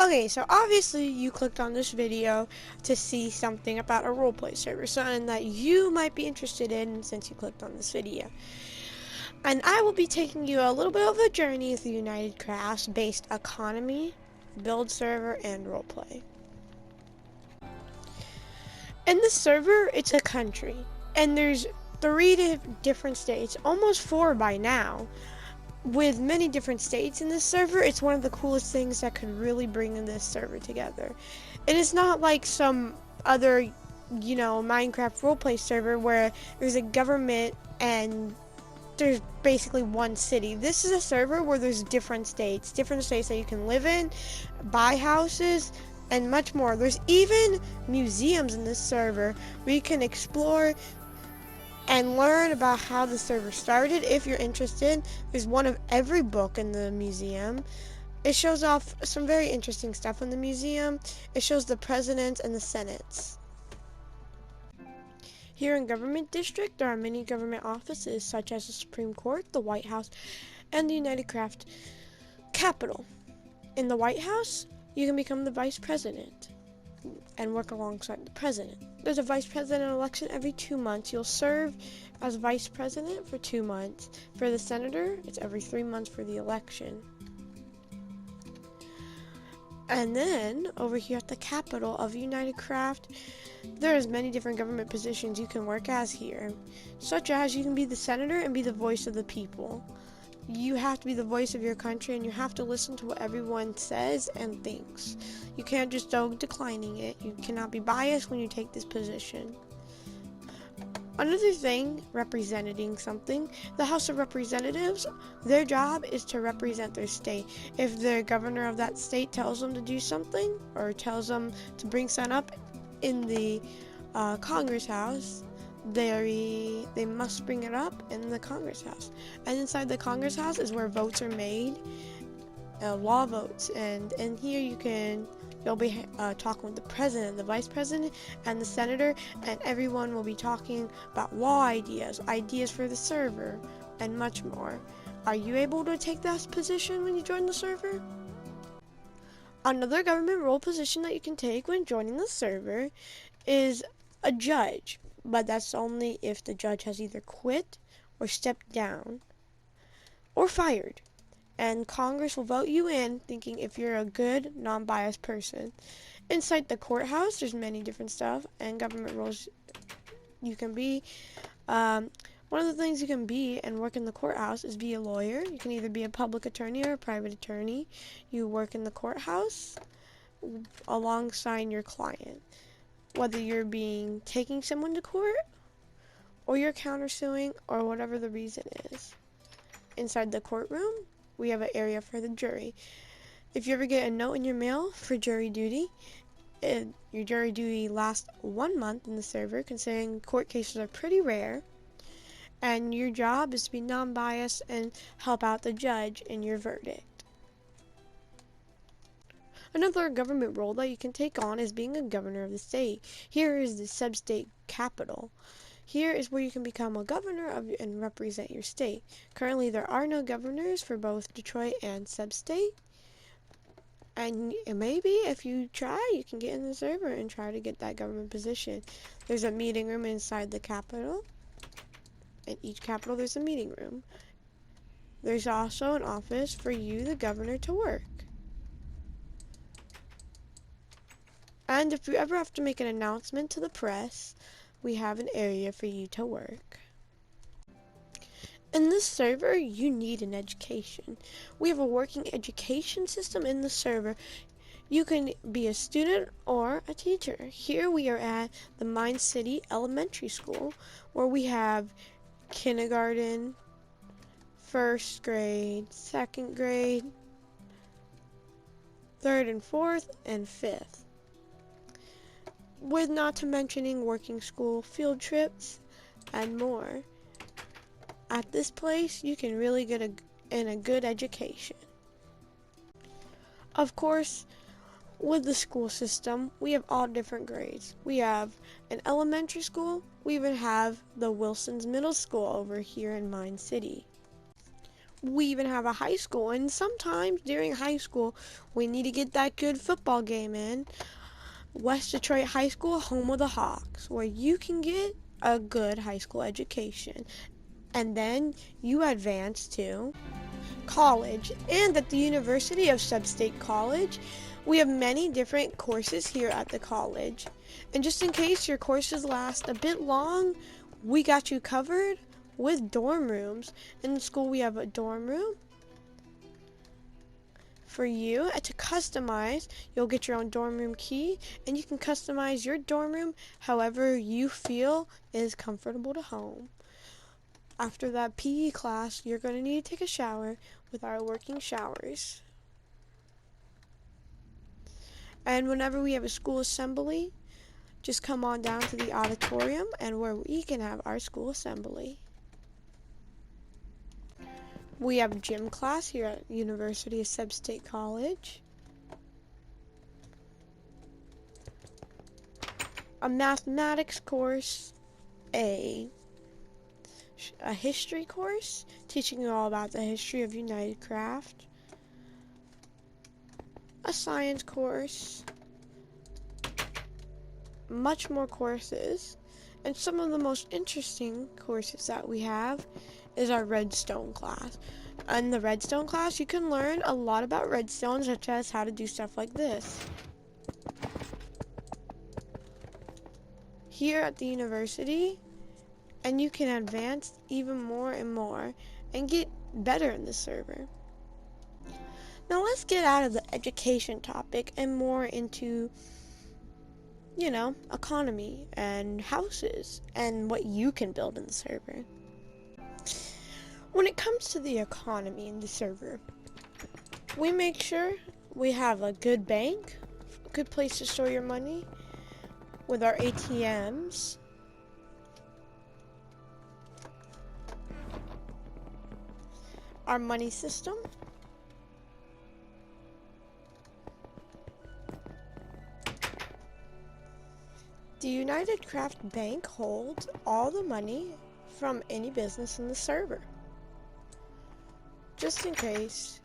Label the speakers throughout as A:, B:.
A: Okay, so obviously you clicked on this video to see something about a roleplay server, something that you might be interested in since you clicked on this video. And I will be taking you a little bit of a journey through United Crafts based economy, build server, and roleplay. In the server, it's a country, and there's 3 different states, almost 4 by now. With many different states in this server, it's one of the coolest things that could really bring this server together. And it's not like some other, Minecraft roleplay server where there's a government and there's basically one city. This is a server where there's different states that you can live in, buy houses, and much more. There's even museums in this server where you can explore and learn about how the server started if you're interested. There's one of every book in the museum. It shows off some very interesting stuff in the museum. It shows the presidents and the senates. Here in Government District, there are many government offices such as the Supreme Court, the White House, and the United Craft Capitol. In the White House, you can become the vice president and work alongside the president. There's a vice president election every 2 months. You'll serve as vice president for 2 months. For the senator, it's every 3 months for the election. And then, over here at the Capitol of United Craft, there's many different government positions you can work as here, such as you can be the senator and be the voice of the people. You have to be the voice of your country, and you have to listen to what everyone says and thinks. You can't just go declining it. You cannot be biased when you take this position. Another thing, representing something, the House of Representatives, their job is to represent their state. If the governor of that state tells them to do something, or tells them to bring something up in the Congress House, they must bring it up in the Congress House. And inside the Congress House is where votes are made, law votes. And in here you'll be talking with the president, the vice president, and the senator, and everyone will be talking about law ideas for the server, and much more. Are you able to take that position when you join the server? Another government role position that you can take when joining the server is a judge, but that's only if the judge has either quit or stepped down or fired. And Congress will vote you in, thinking if you're a good, non-biased person. Inside the courthouse, there's many different stuff and government roles you can be. One of the things you can be and work in the courthouse is be a lawyer. You can either be a public attorney or a private attorney. You work in the courthouse alongside your client, whether you're taking someone to court or you're countersuing or whatever the reason is. Inside the courtroom, we have an area for the jury. If you ever get a note in your mail for jury duty, your jury duty lasts 1 month in the server, considering court cases are pretty rare. And your job is to be non-biased and help out the judge in your verdict. Another government role that you can take on is being a governor of the state. Here is the sub-state capital. Here is where you can become a governor and represent your state. Currently, there are no governors for both Detroit and sub-state. And maybe if you try, you can get in the server and try to get that government position. There's a meeting room inside the capital. In each capital, there's a meeting room. There's also an office for you, the governor, to work. And if you ever have to make an announcement to the press, we have an area for you to work. In this server, you need an education. We have a working education system in the server. You can be a student or a teacher. Here we are at the Mine City Elementary School, where we have kindergarten, 1st grade, 2nd grade, 3rd and 4th, and 5th. With not to mentioning working school, field trips, and more. At this place, you can really get a good education. Of course, with the school system, we have all different grades. We have an elementary school. We even have the Wilson's Middle School over here in Mine City. We even have a high school, and sometimes during high school, we need to get that good football game in. West Detroit High School, home of the Hawks, where you can get a good high school education. And then you advance to college. And at the University of Sub-State College, we have many different courses here at the college. And just in case your courses last a bit long, we got you covered with dorm rooms. In the school, we have a dorm room for you to customize. You'll get your own dorm room key, and you can customize your dorm room however you feel is comfortable to home. After that PE class, you're going to need to take a shower with our working showers. And whenever we have a school assembly, just come on down to the auditorium and where we can have our school assembly. We have gym class here at University of Sub-State College. A mathematics course, a history course teaching you all about the history of United Craft, a science course, much more courses, and some of the most interesting courses that we have is our Redstone class. In the Redstone class, you can learn a lot about redstone, such as how to do stuff like this. Here at the university, and you can advance even more and more and get better in the server. Now let's get out of the education topic and more into, economy and houses and what you can build in the server. When it comes to the economy in the server, we make sure we have a good bank, a good place to store your money with our ATMs, our money system, the United Craft Bank holds all the money from any business in the server. Just in case,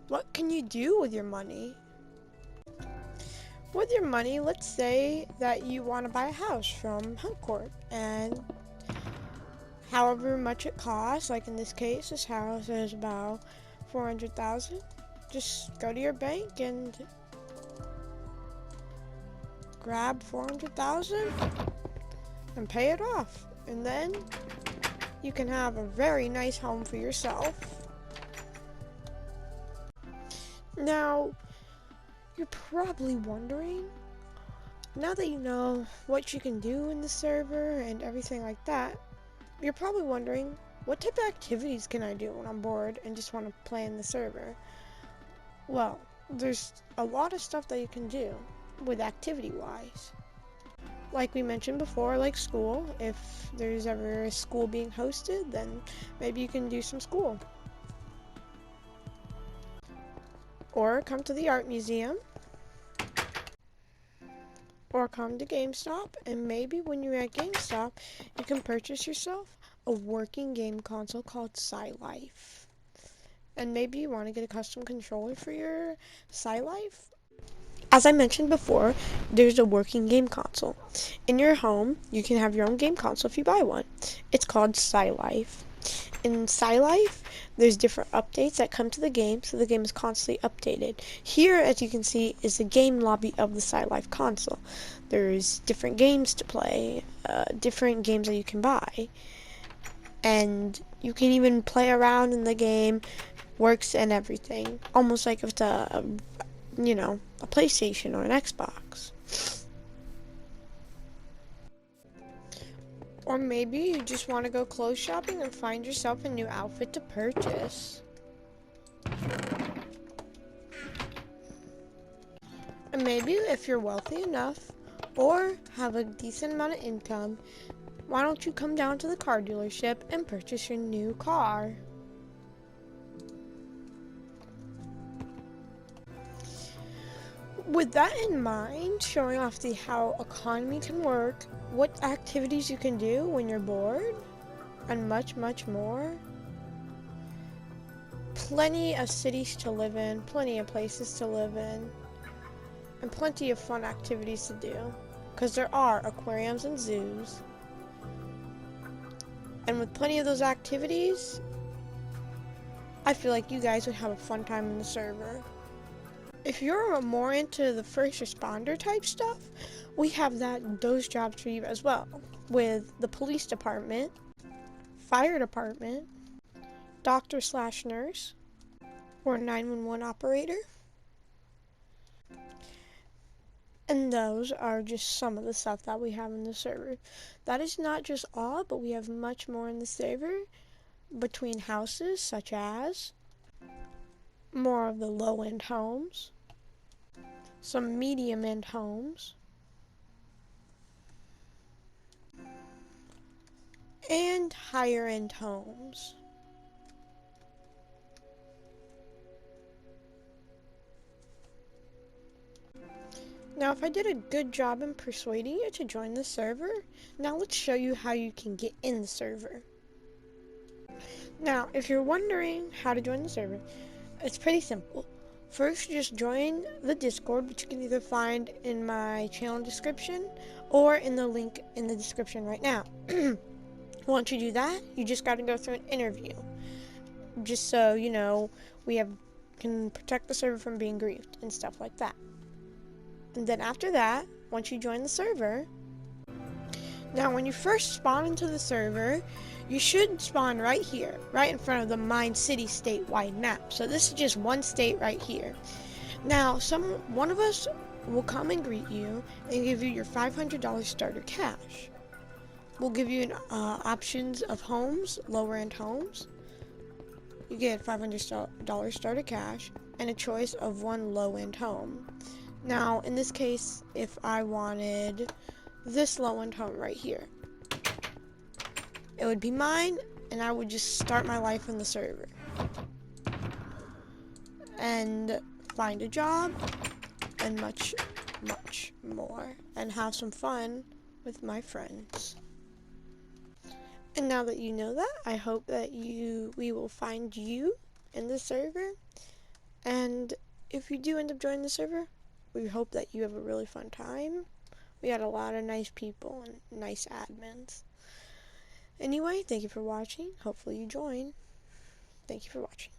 A: what can you do with your money? With your money, let's say that you want to buy a house from Huntcourt, and however much it costs, like in this case, this house is about $400,000. Just go to your bank and grab $400,000 and pay it off, and then you can have a very nice home for yourself. Now, you're probably wondering, now that you know what you can do in the server and everything like that, you're probably wondering, what type of activities can I do when I'm bored and just want to play in the server? Well, there's a lot of stuff that you can do with activity-wise. Like we mentioned before, like school. If there's ever a school being hosted, then maybe you can do some school. Or come to the art museum. Or come to GameStop, and maybe when you're at GameStop, you can purchase yourself a working game console called SciLife. And maybe you want to get a custom controller for your SciLife. As I mentioned before, there's a working game console. In your home, you can have your own game console if you buy one. It's called SciLife. In SciLife, there's different updates that come to the game, so the game is constantly updated. Here, as you can see, is the game lobby of the SciLife console. There's different games to play, different games that you can buy. And you can even play around in the game, works and everything. Almost like if it's a PlayStation or an Xbox. Or maybe you just want to go clothes shopping and find yourself a new outfit to purchase. And maybe if you're wealthy enough or have a decent amount of income, why don't you come down to the car dealership and purchase your new car? With that in mind, showing off how economy can work, what activities you can do when you're bored, and much, much more, plenty of cities to live in, plenty of places to live in, and plenty of fun activities to do. Because there are aquariums and zoos. And with plenty of those activities, I feel like you guys would have a fun time in the server. If you're more into the first responder type stuff, we have those jobs for you as well. With the police department, fire department, doctor/nurse, or 911 operator. And those are just some of the stuff that we have in the server. That is not just all, but we have much more in the server between houses, such as more of the low-end homes, some medium-end homes, and higher-end homes. Now, if I did a good job in persuading you to join the server, now let's show you how you can get in the server. Now, if you're wondering how to join the server, it's pretty simple. First, just join the Discord, which you can either find in my channel description or in the link in the description right now. Once you do that, you just got to go through an interview. Just so, you know, can protect the server from being griefed and stuff like that. And then after that, once you join the server, now when you first spawn into the server, you should spawn right here, right in front of the Mine City statewide map. So this is just one state right here. Now, one of us will come and greet you and give you your $500 starter cash. We'll give you options of homes, lower end homes. You get $500 starter cash and a choice of one low end home. Now, in this case, if I wanted this low-end home right here, it would be mine, and I would just start my life in the server. And find a job, and much, much more. And have some fun with my friends. And now that you know that, I hope that we will find you in the server. And if you do end up joining the server, we hope that you have a really fun time. We had a lot of nice people and nice admins. Anyway, thank you for watching. Hopefully you join. Thank you for watching.